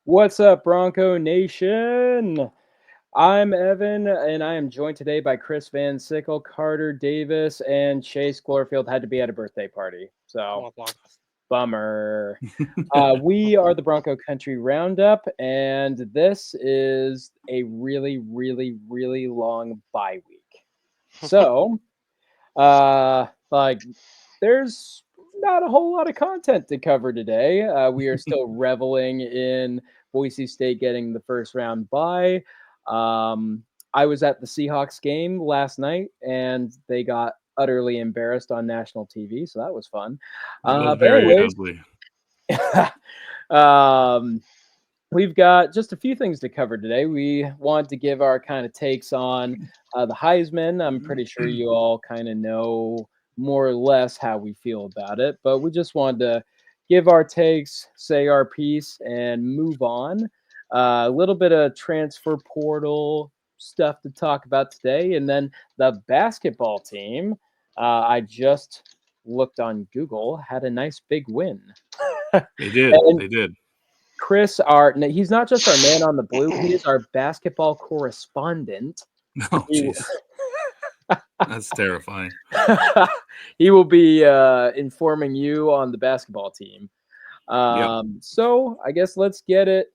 What's up, Bronco Nation? I'm Evan, and I am joined today by Chris Van Sickle, Carter Davis, and Chase Glorfield had to be at a birthday party. So, Womp womp. bummer. We are the Bronco Country Roundup, and this is a really, really, really long bye week. So, like, there's not a whole lot of content to cover today. We are still reveling in Boise State getting the first round bye. I was at the Seahawks game last night, and they got utterly embarrassed on national TV, so that was fun. It was But very anyways, ugly. um, we've got just a few things to cover today. We want to give our kind of takes on the Heisman. I'm pretty sure you all kind of know more or less how we feel about it, but we just wanted to give our takes, say our piece, and move on. A little bit of transfer portal stuff to talk about today, and then the basketball team. I just looked on Google, had a nice big win. They did. And They did. Chris, he's not just our man on the blue, he is our basketball correspondent. Oh, He, jeez. That's terrifying. he will be informing you on the basketball team. So I guess let's get it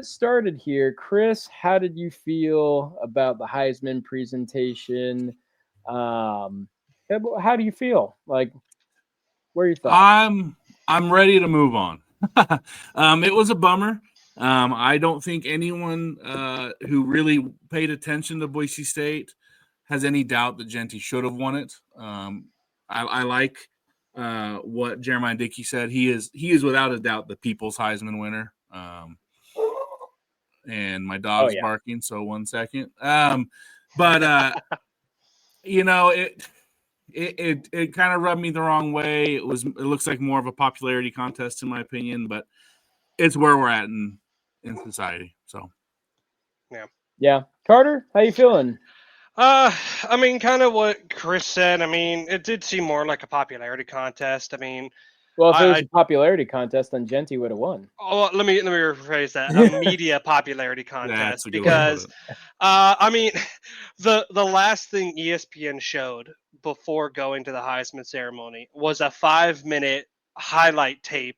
started here. Chris, how did you feel about the Heisman presentation? How do you feel? Like, where are your thoughts? I'm ready to move on. It was a bummer. I don't think anyone who really paid attention to Boise State has any doubt that Genty should have won it. I like what Jeremiah Dickey said. He is without a doubt the people's Heisman winner. And my dog's barking, so 1 second. But you know, it kind of rubbed me the wrong way. It looks like more of a popularity contest in my opinion, but it's where we're at in society. So yeah. Carter, how you feeling? I mean, kind of what Chris said. I mean, it did seem more like a popularity contest. I mean, well, if it was a popularity contest, then Genty would have won. Oh, let me rephrase that. A media popularity contest, because I mean, the last thing ESPN showed before going to the Heisman ceremony was a 5-minute highlight tape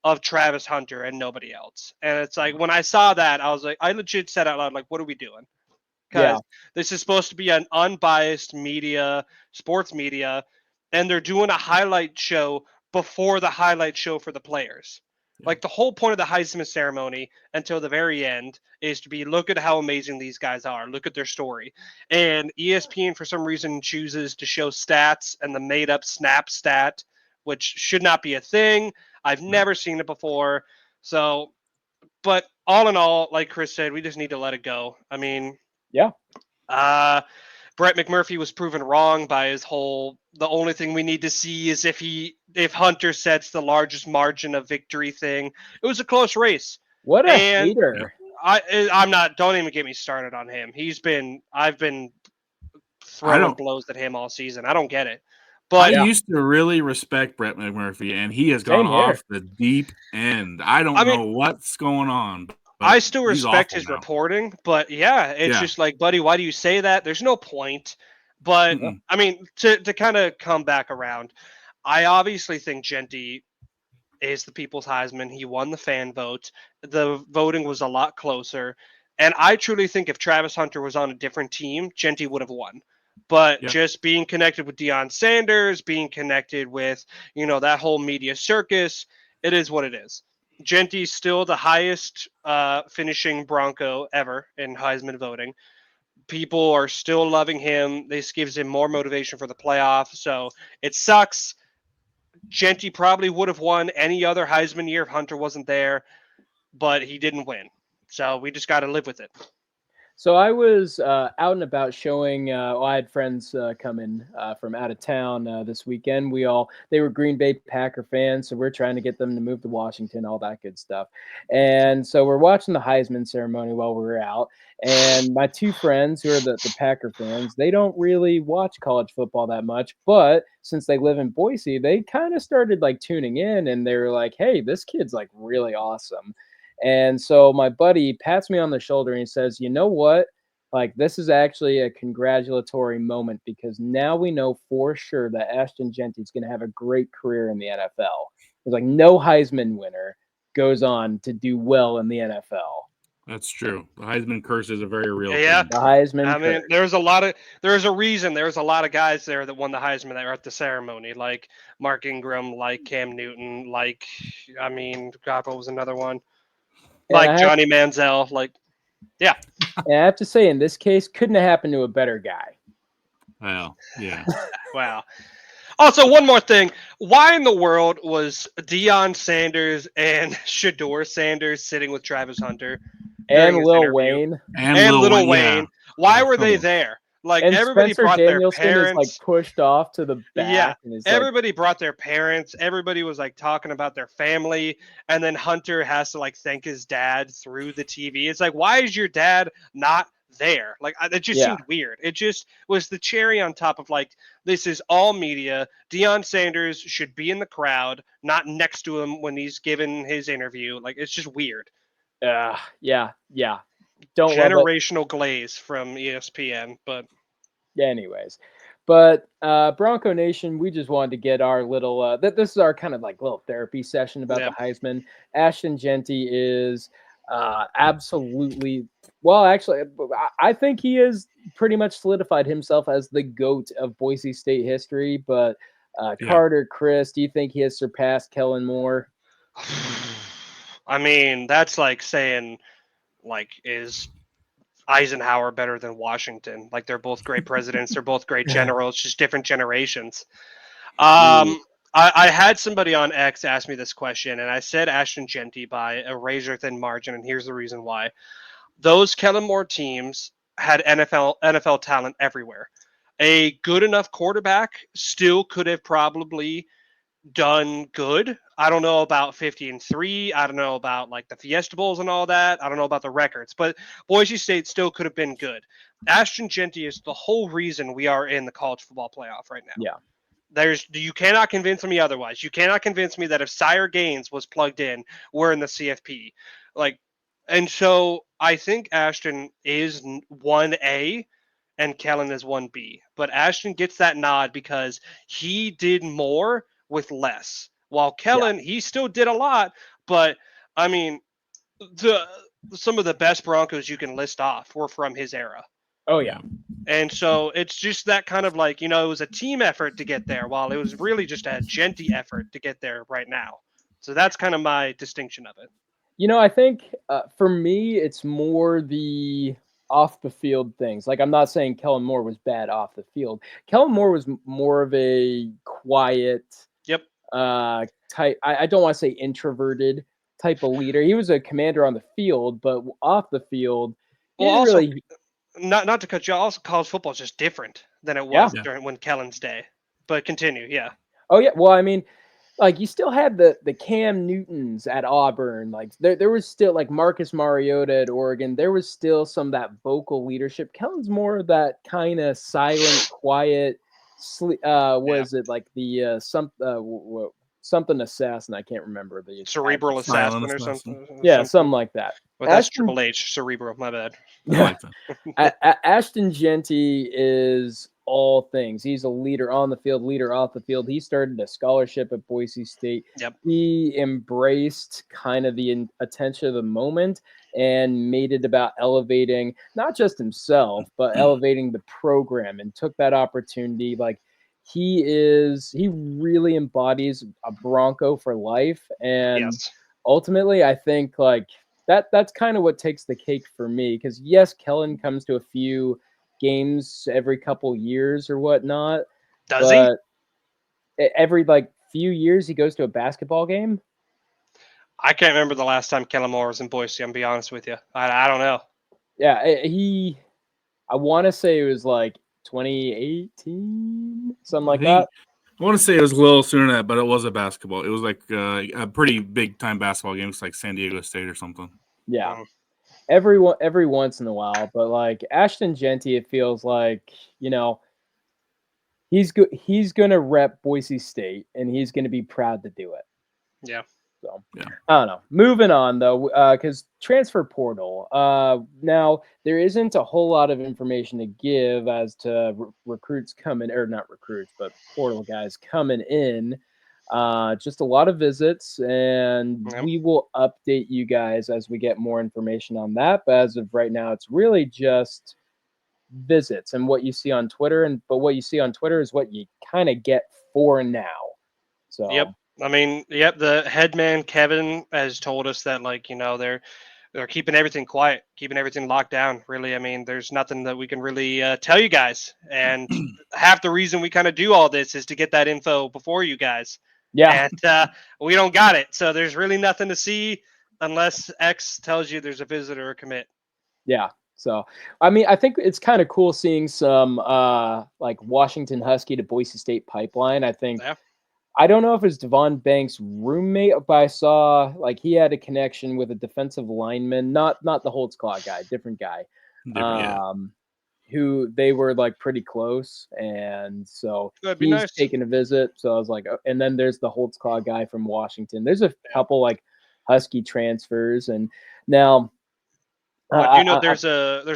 of Travis Hunter and nobody else. And it's like, when I saw that, I was like, I legit said out loud, like, what are we doing? Because this is supposed to be an unbiased media, sports media, and they're doing a highlight show before the highlight show for the players. Like, the whole point of the Heisman ceremony until the very end is to be, look at how amazing these guys are. Look at their story. And ESPN, for some reason, chooses to show stats and the made-up snap stat, which should not be a thing. I've never seen it before. So, but all in all, like Chris said, we just need to let it go. I mean, Brett McMurphy was proven wrong by his whole, the only thing we need to see is if Hunter sets the largest margin of victory thing. It was a close race. What a hater. I'm not, don't even get me started on him. I've been throwing blows at him all season. I don't get it. But I used to really respect Brett McMurphy, and he has gone off the deep end. I don't know what's going on. I still respect his reporting, but it's just like, buddy, why do you say that? There's no point. But I mean, to kind of come back around, I obviously think Genty is the people's Heisman. He won the fan vote. The voting was a lot closer. And I truly think if Travis Hunter was on a different team, Genty would have won. But just being connected with Deion Sanders, being connected with, that whole media circus, it is what it is. Genty's still the highest finishing Bronco ever in Heisman voting. People are still loving him. This gives him more motivation for the playoff. So it sucks. Genty probably would have won any other Heisman year if Hunter wasn't there, but he didn't win. So we just got to live with it. So I was out and about showing. I had friends come in from out of town this weekend. They were Green Bay Packer fans, so we're trying to get them to move to Washington, all that good stuff. And so we're watching the Heisman ceremony while we were out. And my two friends, who are the Packer fans, they don't really watch college football that much. But since they live in Boise, they kind of started like tuning in, and they were like, "Hey, this kid's like really awesome." And so my buddy pats me on the shoulder and he says, "You know what? Like, this is actually a congratulatory moment because now we know for sure that Ashton Jeanty is going to have a great career in the NFL." It's like no Heisman winner goes on to do well in the NFL. That's true. The Heisman curse is a very real Yeah. thing. The Heisman I mean, curse. there's a reason there's a lot of guys there that won the Heisman that were at the ceremony, like Mark Ingram, like Cam Newton, like, I mean, God, what was another one? And Like Johnny Manziel, like, yeah. And I have to say, in this case, couldn't have happened to a better guy. Well, yeah. Wow. Also, one more thing. Why in the world was Deion Sanders and Shador Sanders sitting with Travis Hunter And during his Lil interview? Wayne. And Lil Wayne. Yeah. Why Oh, were they come on. there? Like, And everybody Spencer brought their Danielson is like parents. pushed off to the back. Yeah, And is everybody brought their parents. Everybody was like talking about their family, and then Hunter has to like thank his dad through the TV. It's like, why is your dad not there? Like, it just seemed weird. It just was the cherry on top of like, this is all media. Deion Sanders should be in the crowd, not next to him when he's giving his interview. Like, it's just weird. Yeah. Don't love it. Generational glaze from ESPN, but Anyways, but Bronco Nation, we just wanted to get our little this is our kind of like little therapy session about the Heisman. Ashton Jeanty is absolutely, well, actually, I think he has pretty much solidified himself as the GOAT of Boise State history. But Carter, Chris, do you think he has surpassed Kellen Moore? I mean, that's like saying, like, is Eisenhower better than Washington? Like, they're both great presidents. They're both great generals, just different generations. I had somebody on X ask me this question, and I said Ashton Jeanty by a razor-thin margin, and here's the reason why. Those Kellen Moore teams had NFL talent everywhere. A good enough quarterback still could have probably done good. I don't know about 50-3. I don't know about like the Fiesta Bowls and all that. I don't know about the records, but Boise State still could have been good. Ashton Jeanty is the whole reason we are in the college football playoff right now. Yeah. You cannot convince me otherwise. You cannot convince me that if Sire Gaines was plugged in, we're in the CFP. Like, and so I think Ashton is 1A and Kellen is 1B. But Ashton gets that nod because he did more with less. While Kellen, he still did a lot, but I mean, some of the best Broncos you can list off were from his era. Oh, yeah. And so it's just that kind of like, it was a team effort to get there, while it was really just a Jeanty effort to get there right now. So that's kind of my distinction of it. I think for me, it's more the off the field things. Like, I'm not saying Kellen Moore was bad off the field. Kellen Moore was more of a quiet type. I don't want to say introverted type of leader. He was a commander on the field, but off the field, not to cut you off, also college football is just different than it was when Kellen's day. But continue, Oh yeah, well, I mean, like, you still had the Cam Newtons at Auburn. Like, there was still like Marcus Mariota at Oregon. There was still some of that vocal leadership. Kellen's more of that kind of silent, quiet. Was it like the something assassin? I can't remember the cerebral assassin or something. Yeah, something like that. Well, that's Triple H, cerebral. My bad. I like that. Ashton Jeanty is all things. He's a leader on the field, leader off the field. He started a scholarship at Boise State. He embraced kind of the attention of the moment and made it about elevating not just himself, but elevating the program, and took that opportunity. Like, he really embodies a Bronco for life. And ultimately, I think like that's kind of what takes the cake for me. Because yes, Kellen comes to a few games every couple years or whatnot. Does he? Every like few years he goes to a basketball game. I can't remember the last time Kellen Moore was in Boise. I'm gonna be honest with you. I don't know. Yeah, I want to say it was like 2018, something like that. I want to say it was a little sooner than that, but it was a basketball. It was like a pretty big time basketball game. It's like San Diego State or something. Yeah. Every once in a while, but like Ashton Jeanty, it feels like, he's going to rep Boise State, and he's going to be proud to do it. Yeah. So yeah. I don't know. Moving on though, because transfer portal. Now there isn't a whole lot of information to give as to recruits coming, or not recruits, but portal guys coming in. Just a lot of visits, and Yep. we will update you guys as we get more information on that. But as of right now, it's really just visits and what you see on Twitter, but what you see on Twitter is what you kind of get for now. So Yep. I mean, yep. The head man Kevin has told us that, like, they're keeping everything quiet, keeping everything locked down. Really, I mean, there's nothing that we can really tell you guys. And half the reason we kind of do all this is to get that info before you guys. yeah, And we don't got it, so there's really nothing to see unless X tells you there's a visitor or commit. yeah. So I mean, I think it's kind of cool seeing some like Washington Husky to Boise State pipeline. I think Yeah. I don't know if it's Devon Banks' roommate, but I saw like he had a connection with a defensive lineman, not the Holtzclaw guy, different guy, Yeah. who they were like pretty close, and so That'd be he's nice. taking a visit. So I was like, oh, and then there's the Holtzclaw guy from Washington. There's a couple like Husky transfers, and now I do know I there's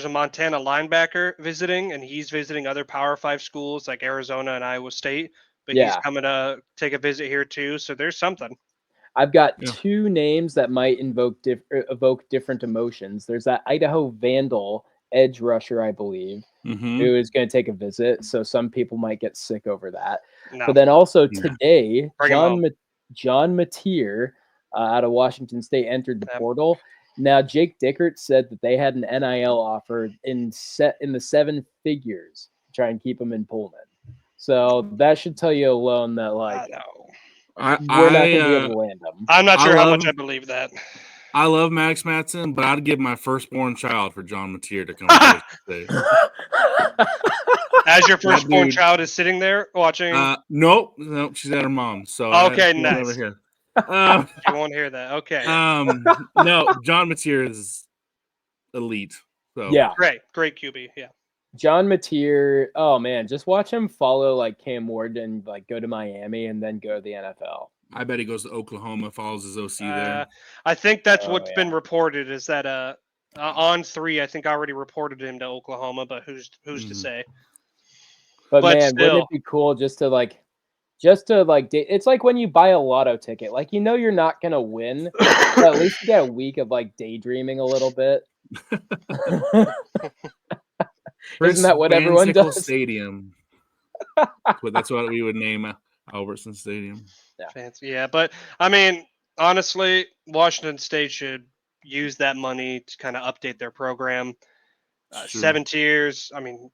a Montana linebacker visiting, and he's visiting other Power 5 schools like Arizona and Iowa State. But he's yeah, coming to take a visit here too, so there's something. I've got Yeah. two names that might evoke different emotions. There's that Idaho Vandal edge rusher, I believe, Mm-hmm. who is going to take a visit. So some people might get sick over that. No, But then also Yeah. today, Bring him home. John Mateer out of Washington State entered the Yep. portal. Now Jake Dickert said that they had an NIL offer in the seven figures to try and keep him in Pullman. So that should tell you alone that I like know. we're not going to be able to land them. I'm not sure how love- much I believe that. I love Max Matson, but I'd give my firstborn child for John Mateer to come to Boise State. As your That firstborn dude- child is sitting there watching, Nope, she's at her mom. So Okay, she won't nice. ever hear. you won't hear that. Okay. No, John Mateer is elite. So Yeah. Great QB. Yeah. John Mateer, oh man, just watch him follow like Cam Ward and like go to Miami and then go to the NFL. I bet he goes to Oklahoma, follows his OC there. I think that's Oh, what's been reported is that on 3, I think already reported him to Oklahoma, but who's to say? But But man, wouldn't still. it be cool just to like it's like when you buy a lotto ticket, like you know you're not gonna win, but at least you get a week of like daydreaming a little bit. Isn't that what everyone Van Sickle does? Stadium. That's what we would name Albertson Stadium. Fancy. Yeah, but I mean, honestly, Washington State should use that money to kind of update their program. Sure. 7 tiers. I mean,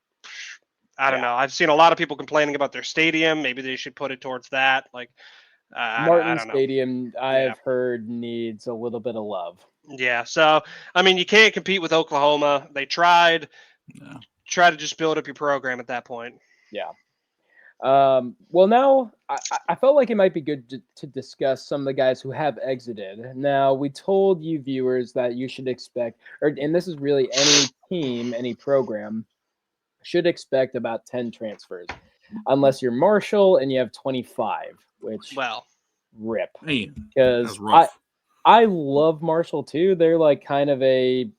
I don't know. I've seen a lot of people complaining about their stadium. Maybe they should put it towards that. Like, I Martin don't know. Stadium, I've heard needs a little bit of love. Yeah. So, I mean, you can't compete with Oklahoma. They tried. Yeah. Try to just build up your program at that point. Yeah. Well, now I felt like it might be good to discuss some of the guys who have exited. Now, we told you viewers that you should expect, and this is really any team, any program, should expect about 10 transfers, unless you're Marshall and you have 25, which rip. Because I love Marshall too. They're like kind of a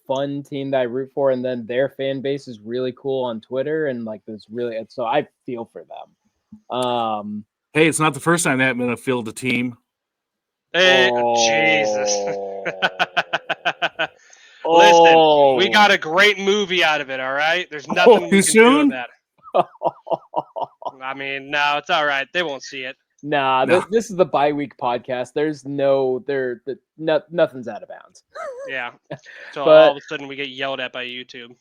fun team that I root for, and then their fan base is really cool on Twitter, and like there's really so I feel for them. Hey, it's not the first time they haven't been a field a team. Hey, Jesus. Listen, we got a great movie out of it, all right? There's nothing we can do with that. I mean, no, it's all right. They won't see it. Nah, no. This is the bye-week podcast. There's nothing's out of bounds. Yeah. So all of a sudden we get yelled at by YouTube.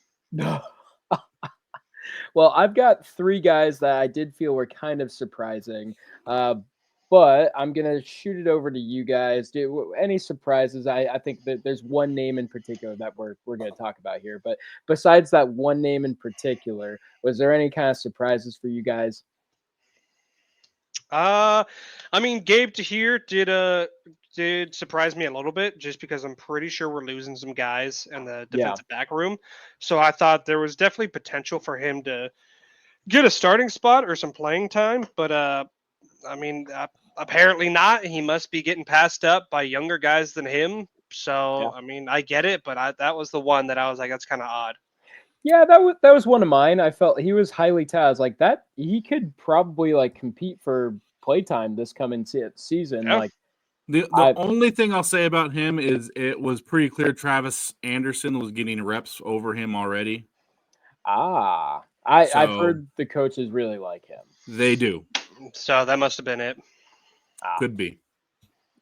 Well, I've got 3 guys that I did feel were kind of surprising. But I'm going to shoot it over to you guys. Any surprises? I think that there's one name in particular that we're going to talk about here. But besides that one name in particular, was there any kind of surprises for you guys? I mean, Gabe Tahir did surprise me a little bit, just because I'm pretty sure we're losing some guys in the defensive back room. So I thought there was definitely potential for him to get a starting spot or some playing time. But I mean, apparently not. He must be getting passed up by younger guys than him. So, I mean, I get it, but that was the one that I was like, that's kind of odd. Yeah, that was one of mine. I felt he was highly touted. Like that, he could probably like compete for playtime this coming season. Yeah. Like the only thing I'll say about him is it was pretty clear Travis Anderson was getting reps over him already. I've heard the coaches really like him. They do. So that must have been it. Could be.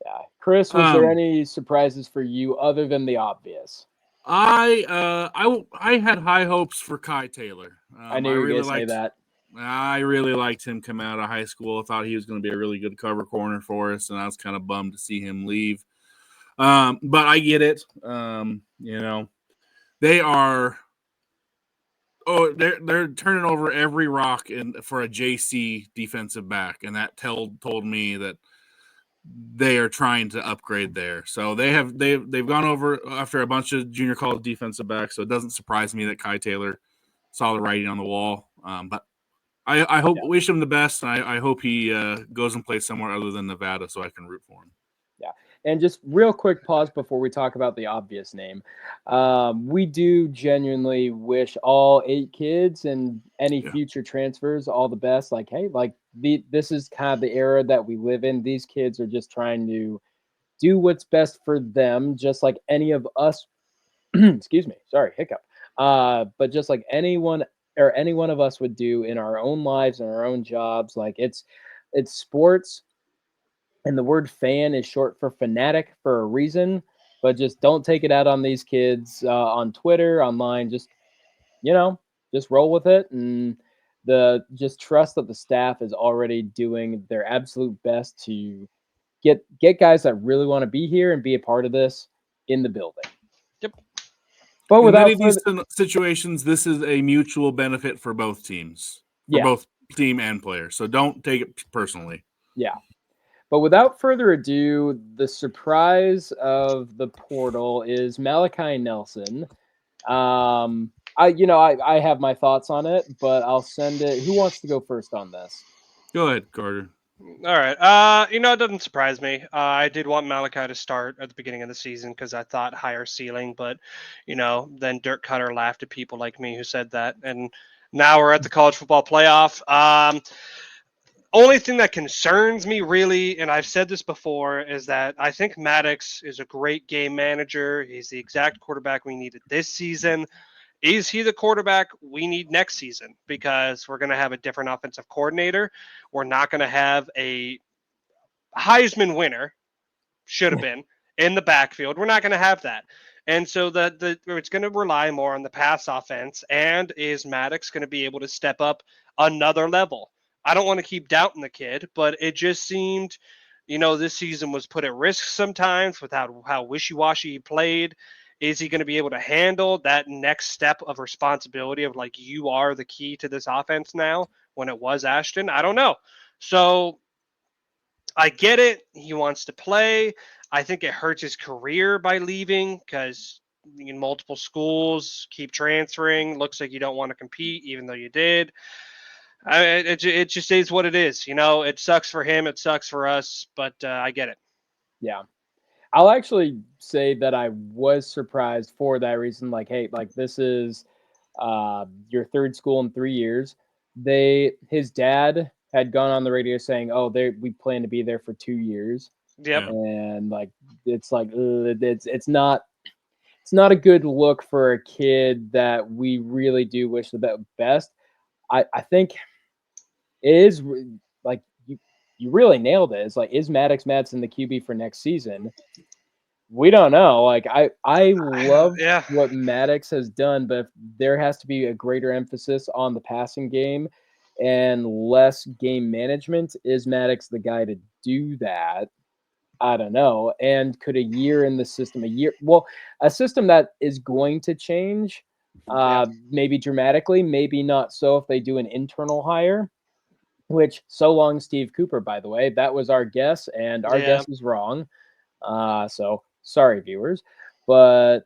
Yeah, Chris, was there any surprises for you other than the obvious? I had high hopes for Kai Taylor. I knew you were going to say that. I really liked him coming out of high school. I thought he was going to be a really good cover corner for us, and I was kind of bummed to see him leave. But I get it. You know, they are. Oh, they're turning over every rock for a JC defensive back, and that told me that they are trying to upgrade there. So they've gone over after a bunch of junior college defensive backs. So it doesn't surprise me that Kai Taylor saw the writing on the wall. But I hope wish him the best, and I hope he goes and plays somewhere other than Nevada so I can root for him. Yeah. And just real quick pause before we talk about the obvious name. We do genuinely wish all 8 kids and any future transfers all the best. Like, hey, like this is kind of the era that we live in. These kids are just trying to do what's best for them, just like any of us. Excuse me. Sorry, hiccup. But just like any one of us would do in our own lives and our own jobs. Like it's sports. And the word fan is short for fanatic for a reason, but just don't take it out on these kids on Twitter, online. Just, just roll with it and just trust that the staff is already doing their absolute best to get guys that really want to be here and be a part of this in the building. Yep. But in many of these situations, this is a mutual benefit for both teams, for both team and player. So don't take it personally. Yeah. But without further ado, the surprise of the portal is Malachi Nelson. I have my thoughts on it, but I'll send it. Who wants to go first on this? Go ahead, Carter. All right. It doesn't surprise me. I did want Malachi to start at the beginning of the season because I thought higher ceiling, but then Dirk Cutter laughed at people like me who said that, and now we're at the college football playoff. Only thing that concerns me really, and I've said this before, is that I think Maddox is a great game manager. He's the exact quarterback we needed this season. Is he the quarterback we need next season? Because we're going to have a different offensive coordinator. We're not going to have a Heisman winner, should have been, in the backfield. We're not going to have that. And so it's going to rely more on the pass offense. And is Maddox going to be able to step up another level? I don't want to keep doubting the kid, but it just seemed, this season was put at risk sometimes with how wishy-washy he played. Is he going to be able to handle that next step of responsibility of like, you are the key to this offense now when it was Ashton? I don't know. So I get it. He wants to play. I think it hurts his career by leaving because in multiple schools, keep transferring. Looks like you don't want to compete, even though you did. It just is what it is. It sucks for him. It sucks for us, but I get it. Yeah. I'll actually say that I was surprised for that reason. Like, hey, like this is your third school in 3 years. His dad had gone on the radio saying, "Oh, we plan to be there for 2 years." Yep. And like it's not a good look for a kid that we really do wish the best. I think it is like you really nailed it. It's like, is Maddox Madsen the QB for next season? We don't know. Like I love what Maddox has done, but there has to be a greater emphasis on the passing game and less game management. Is Maddox the guy to do that? I don't know. And could a year in the system, a system that is going to change, maybe dramatically, maybe not so if they do an internal hire, which so long Steve Cooper, by the way, that was our guess, and our guess is wrong. So sorry, viewers, but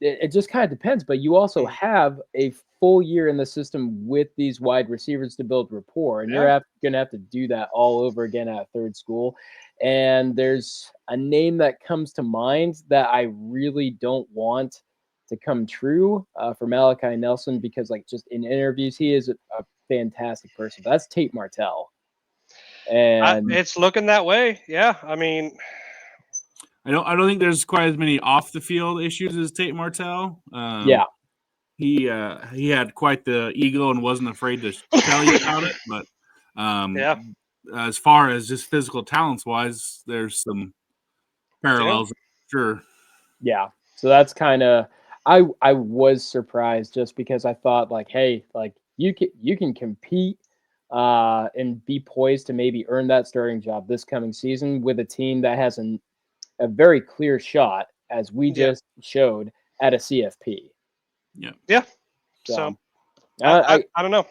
it just kind of depends. But you also have a full year in the system with these wide receivers to build rapport, and you're going to have to do that all over again at third school. And there's a name that comes to mind that I really don't want to come true for Malachi Nelson, because like just in interviews, he is a fantastic person. That's Tate Martell. And it's looking that way. Yeah. I mean, I don't think there's quite as many off the field issues as Tate Martell. Yeah. He had quite the ego and wasn't afraid to tell you about it. But as far as just physical talents wise, there's some parallels, sure. Yeah. So that's kind of I was surprised, just because I thought like, hey, like you can compete and be poised to maybe earn that starting job this coming season with a team that has a very clear shot, as we just showed, at a CFP. Yeah. Yeah. So I don't know.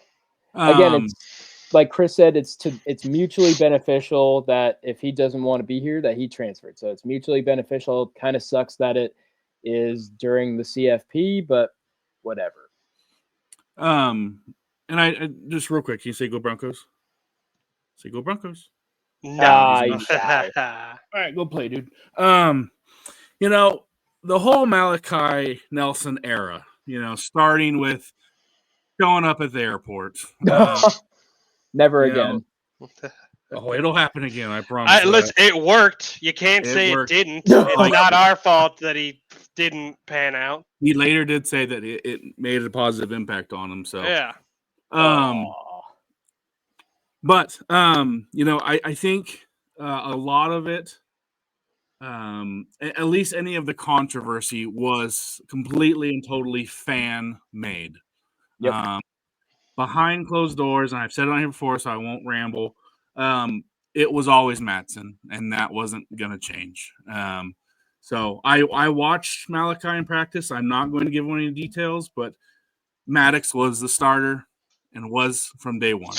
Again, it's like Chris said, it's mutually beneficial that if he doesn't want to be here, that he transferred. So it's mutually beneficial. Kind of sucks that it is during the CFP, but whatever. And I just real quick, can you say go Broncos? Say go Broncos. No. All right, go play, dude. You know, the whole Malachi Nelson era, you know, starting with showing up at the airport. Never again. It'll happen again, I promise. Listen, it worked. You can't say it didn't. It's not our fault that he didn't pan out. He later did say that it made a positive impact on him. So yeah. But you know, I think a lot of it, at least any of the controversy, was completely and totally fan made. Yep. Behind closed doors, and I've said it on here before, so I won't ramble. It was always Matson, and that wasn't going to change. So I watched Malachi in practice. I'm not going to give any details, but Maddox was the starter and was from day one.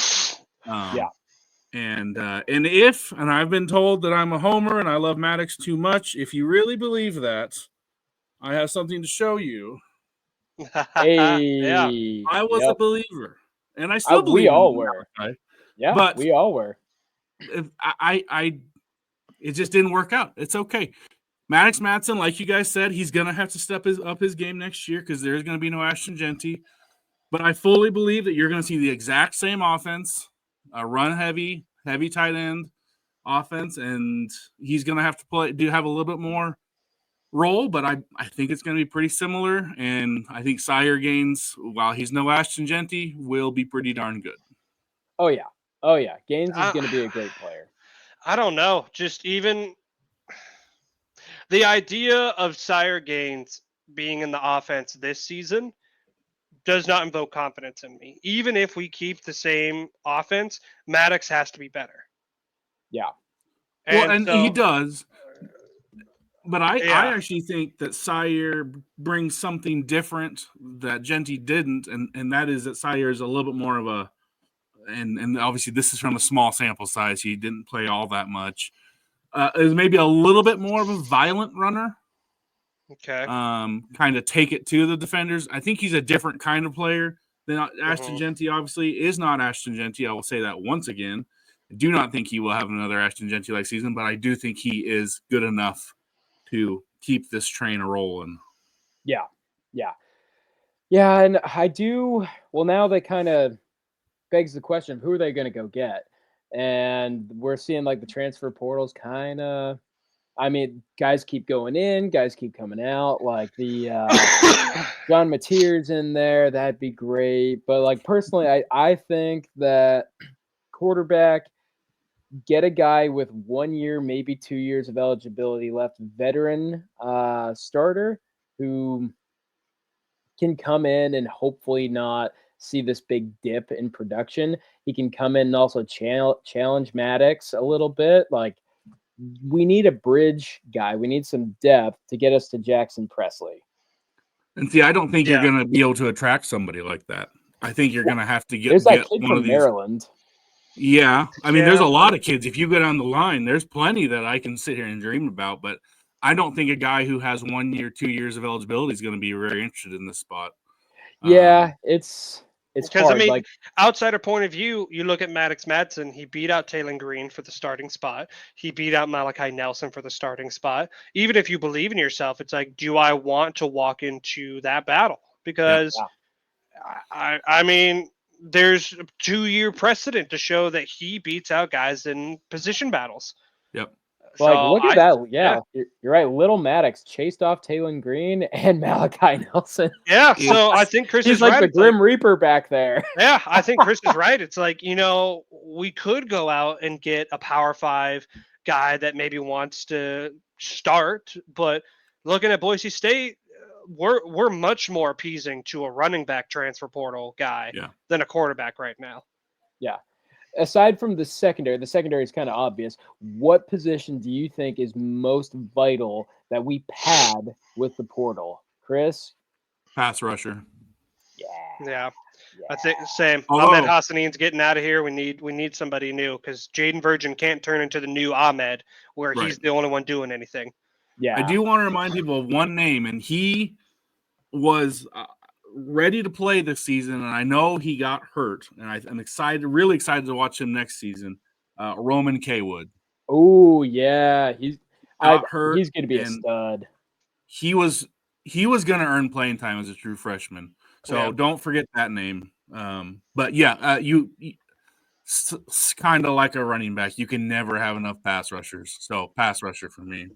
And I've been told that I'm a homer and I love Maddox too much. If you really believe that, I have something to show you. Hey, I was a believer, and I still believe. We all were. Yeah, but we all were. It just didn't work out. It's okay. Maddox Matson, like you guys said, he's gonna have to step up his game next year because there's gonna be no Ashton Genty. But I fully believe that you're gonna see the exact same offense, a run heavy tight end offense, and he's gonna have to have a little bit more role, but I think it's going to be pretty similar, and I think Sire Gaines, while he's no Ashton Genty, will be pretty darn good. Oh yeah, Gaines is going to be a great player. I don't know, just even the idea of Sire Gaines being in the offense this season does not invoke confidence in me. Even if we keep the same offense, Maddox has to be better. Yeah. And he does. But I actually think that Sire brings something different that Genty didn't, and that is that Sire is a little bit more of a, and obviously this is from a small sample size. He didn't play all that much. Is maybe a little bit more of a violent runner. Okay. Kind of take it to the defenders. I think he's a different kind of player than Ashton Genty. Obviously, is not Ashton Genty. I will say that once again. I do not think he will have another Ashton Genty-like season, but I do think he is good enough to keep this train rolling. Yeah. And I do. Well, now that kind of begs the question of who are they going to go get? And we're seeing like the transfer portals kind of, I mean, guys keep going in, guys keep coming out. Like the John Mateer's in there. That'd be great. But like personally, I think that quarterback, get a guy with 1 year, maybe 2 years of eligibility left, veteran starter who can come in and hopefully not see this big dip in production. He can come in and also challenge Maddox a little bit. Like, we need a bridge guy. We need some depth to get us to Jackson Presley. And see, I don't think you're going to be able to attract somebody like that. I think you're going to have to get There's that kid one from of these. Maryland. Yeah. I mean, there's a lot of kids. If you go down the line, there's plenty that I can sit here and dream about. But I don't think a guy who has 1 year, 2 years of eligibility is going to be very interested in this spot. Yeah, it's because hard. I mean, Like, outsider point of view, you look at Maddox Madsen. He beat out Taylor Green for the starting spot. He beat out Malachi Nelson for the starting spot. Even if you believe in yourself, it's like, do I want to walk into that battle? Because I mean, there's a 2-year precedent to show that he beats out guys in position battles. Yep. like, So look at that. Yeah, you're right. Little Maddox chased off Taylor Green and Malachi Nelson. Yeah, so I think Chris He's is like right. the It's Grim Reaper back there. yeah, I think Chris is right. It's like, we could go out and get a Power 5 guy that maybe wants to start, but looking at Boise State, we're much more appeasing to a running back transfer portal guy than a quarterback right now. Yeah. Aside from the secondary is kind of obvious. What position do you think is most vital that we pad with the portal? Chris? Pass rusher. Yeah. I think same. Although, Ahmed Hassanin's getting out of here. We need somebody new because Jaden Virgin can't turn into the new Ahmed where he's the only one doing anything. Yeah. I do want to remind people of one name, and he was ready to play this season, and I know he got hurt, and I'm really excited to watch him next season. Roman Kaywood. Oh yeah, he's hurt. He's going to be a stud. He was going to earn playing time as a true freshman, so don't forget that name. But yeah, it's kind of like a running back. You can never have enough pass rushers, so pass rusher for me.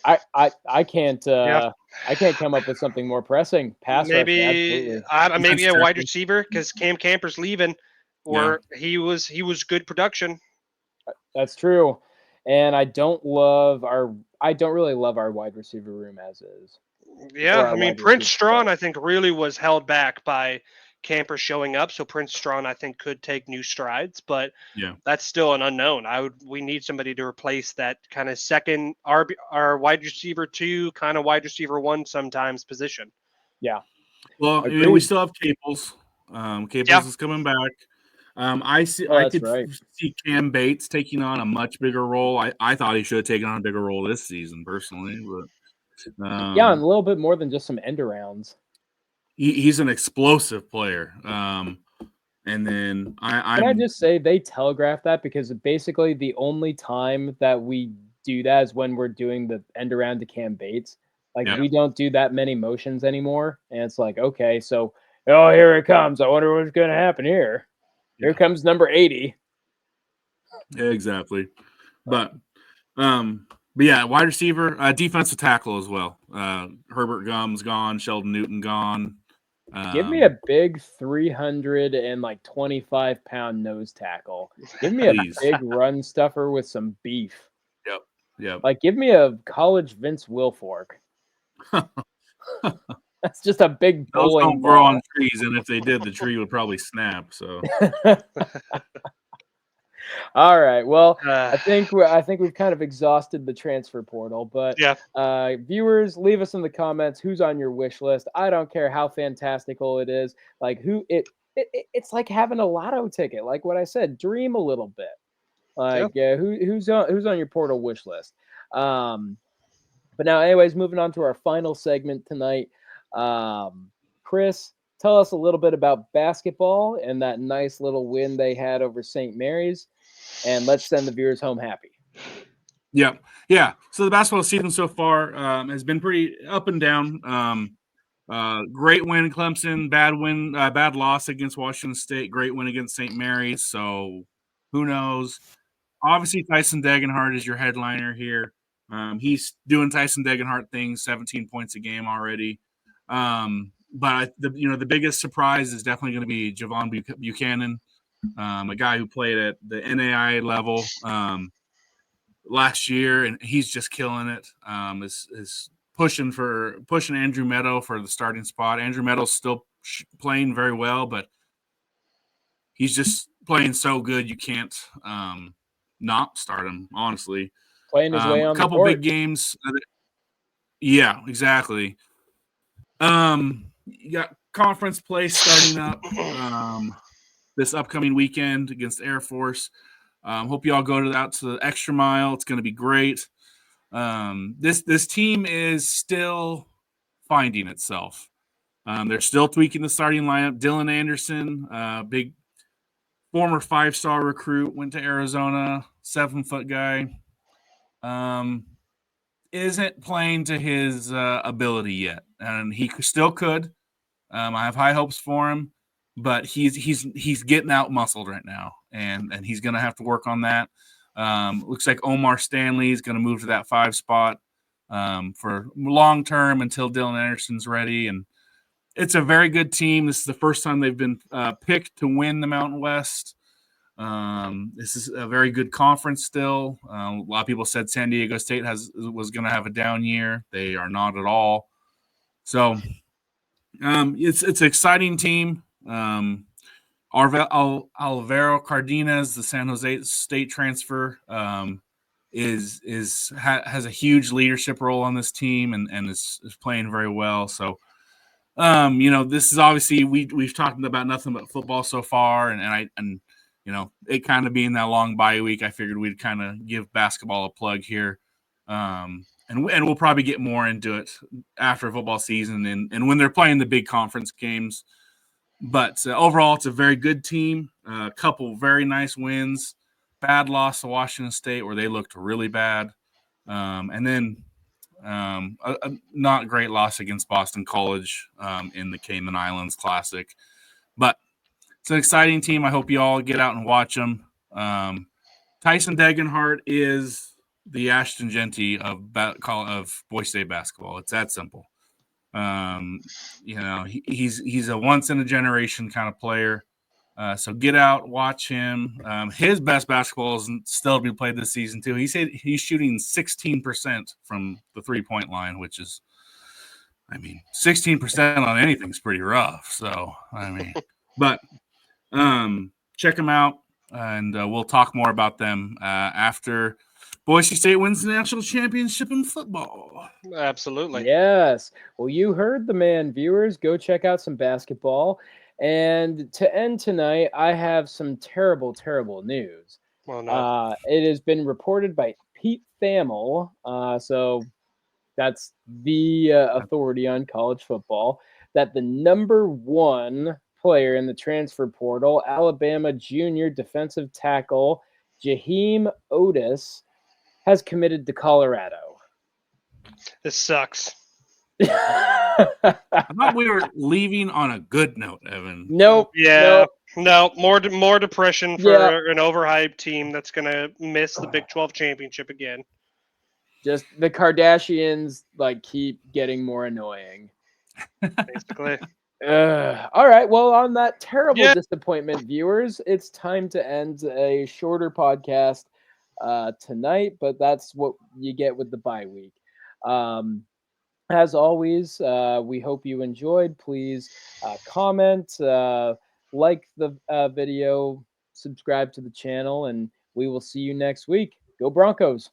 I can't come up with something more pressing. Pass maybe maybe a wide receiver because Cam Camper's leaving, or he was good production. That's true, and I don't really love our wide receiver room as is. Yeah, I mean Prince Strawn I think really was held back by Camper showing up, so Prince Strawn I think could take new strides, but that's still an unknown. We need somebody to replace that kind of second our wide receiver 2, kind of wide receiver 1 sometimes position. Yeah. Well, we still have Caples. Caples is coming back. I could see Cam Bates taking on a much bigger role. I thought he should have taken on a bigger role this season, personally, but and a little bit more than just some end arounds. He's an explosive player. And then Can I just say they telegraphed that because basically the only time that we do that is when we're doing the end around to Cam Bates. Like we don't do that many motions anymore, and it's like, okay, so here it comes. I wonder what's going to happen here. Here comes number 80. Exactly, but yeah, wide receiver, defensive tackle as well. Herbert Gumm's gone. Sheldon Newton gone. Give me a big 325-pound nose tackle. Give me a big run stuffer with some beef. Yep. Like, give me a college Vince Wilfork. That's just a big bowling Those don't grow on trees, and if they did, the tree would probably snap. So. All right. Well, I think we've kind of exhausted the transfer portal, but viewers, leave us in the comments who's on your wish list. I don't care how fantastical it is. Like it's like having a lotto ticket. Like what I said, dream a little bit. Like who's on your portal wish list? But now, anyways, moving on to our final segment tonight. Chris, tell us a little bit about basketball and that nice little win they had over St. Mary's, and let's send the viewers home happy. Yeah. So the basketball season so far has been pretty up and down. Great win Clemson, bad loss against Washington State, great win against St. Mary's. So who knows? Obviously, Tyson Degenhart is your headliner here. He's doing Tyson Degenhart things, 17 points a game already. But the biggest surprise is definitely going to be Javon Buchanan, a guy who played at the NAIA level last year, and he's just killing it. Is pushing Andrew Meadow for the starting spot. Andrew Meadow's still playing very well, but he's just playing so good you can't not start him, honestly. Playing his way on a couple the court. Big games. Yeah, exactly. You got conference play starting up this upcoming weekend against Air Force. Hope you all go out to the extra mile. It's going to be great. This team is still finding itself. They're still tweaking the starting lineup. Dylan Anderson, big former 5-star recruit, went to Arizona, 7-foot guy. Isn't playing to his ability yet, and he still could. I have high hopes for him, but he's getting out muscled right now, and he's going to have to work on that. Looks like Omar Stanley is going to move to that 5 spot for long term until Dylan Anderson's ready. And it's a very good team. This is the first time they've been picked to win the Mountain West. This is a very good conference still. A lot of people said San Diego State was going to have a down year. They are not at all. So it's an exciting team. Alvaro Cardenas, the San Jose State transfer, has a huge leadership role on this team and is playing very well. So, this is obviously we've talked about nothing but football so far, and it kind of being that long bye week, I figured we'd kind of give basketball a plug here. And we'll probably get more into it after football season and when they're playing the big conference games. But overall, it's a very good team. A couple very nice wins. Bad loss to Washington State where they looked really bad. And then a not great loss against Boston College in the Cayman Islands Classic. But it's an exciting team. I hope you all get out and watch them. Tyson Degenhart is the Ashton Genty of Boise State basketball. It's that simple. He's a once in a generation kind of player. So get out, watch him. His best basketball is still to be played this season too. He said he's shooting 16% from the 3-point line, which is, 16% on anything is pretty rough. So, but check them out, and we'll talk more about them after Boise State wins the national championship in football. Absolutely. Yes. Well, you heard the man, viewers. Go check out some basketball. And to end tonight, I have some terrible, terrible news. Well, no. It has been reported by Pete Thamel. So that's the authority on college football, that the number 1 player in the transfer portal, Alabama junior defensive tackle Jaheim Otis, has committed to Colorado. This sucks. I thought we were leaving on a good note, Evan. Nope. Yeah. Nope. No. More depression for an overhyped team that's going to miss the Big 12 championship again. Just the Kardashians keep getting more annoying. Basically. All right. Well, on that terrible disappointment, viewers, it's time to end a shorter podcast tonight, but that's what you get with the bye week. As always, we hope you enjoyed. Please comment, like the video, subscribe to the channel, and we will see you next week. Go Broncos!